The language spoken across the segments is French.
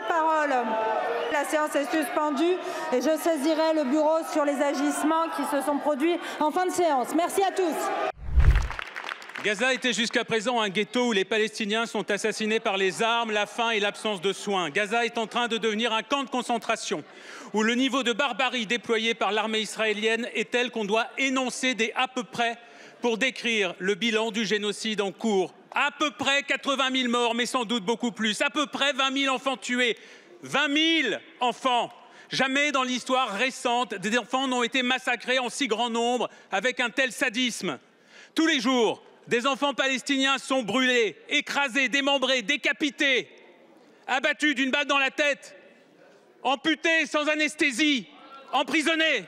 parole. La séance est suspendue et je saisirai le bureau sur les agissements qui se sont produits en fin de séance. Merci à tous. Gaza était jusqu'à présent un ghetto où les Palestiniens sont assassinés par les armes, la faim et l'absence de soins. Gaza est en train de devenir un camp de concentration où le niveau de barbarie déployé par l'armée israélienne est tel qu'on doit énoncer des à peu près pour décrire le bilan du génocide en cours. À peu près 80 000 morts, mais sans doute beaucoup plus. À peu près 20 000 enfants tués. 20 000 enfants. Jamais dans l'histoire récente, des enfants n'ont été massacrés en si grand nombre avec un tel sadisme. Tous les jours, des enfants palestiniens sont brûlés, écrasés, démembrés, décapités, abattus d'une balle dans la tête, amputés sans anesthésie, emprisonnés.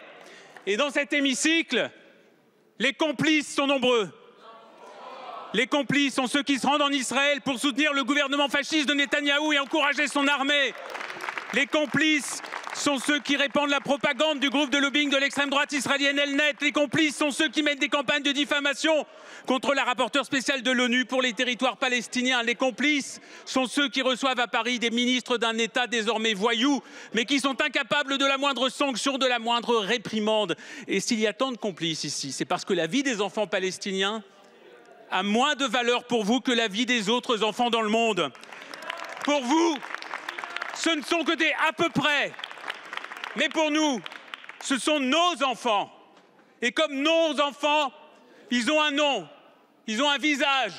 Et dans cet hémicycle, les complices sont nombreux. Les complices sont ceux qui se rendent en Israël pour soutenir le gouvernement fasciste de Netanyahou et encourager son armée. Les complices sont ceux qui répandent la propagande du groupe de lobbying de l'extrême droite israélienne Elnet. Les complices sont ceux qui mènent des campagnes de diffamation contre la rapporteure spéciale de l'ONU pour les territoires palestiniens. Les complices sont ceux qui reçoivent à Paris des ministres d'un État désormais voyou, mais qui sont incapables de la moindre sanction, de la moindre réprimande. Et s'il y a tant de complices ici, c'est parce que la vie des enfants palestiniens a moins de valeur pour vous que la vie des autres enfants dans le monde. Pour vous, ce ne sont que des à peu près. Mais pour nous, ce sont nos enfants. Et comme nos enfants, ils ont un nom, ils ont un visage,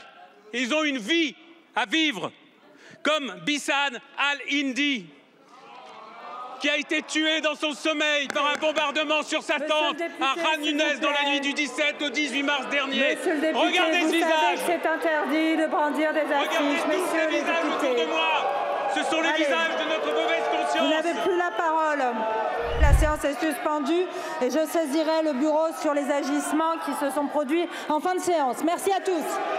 et ils ont une vie à vivre. Comme Bissane Al-Hindi, qui a été tué dans son sommeil par un bombardement sur sa tente à Khan Younes dans la nuit du 17 au 18 mars dernier. Monsieur le député, regardez ce visage. C'est interdit de brandir des affiches. Regardez tous les visages autour de moi. Ce sont les visages de notre mauvaise conscience. Vous n'avez plus la parole. La séance est suspendue et je saisirai le bureau sur les agissements qui se sont produits en fin de séance. Merci à tous.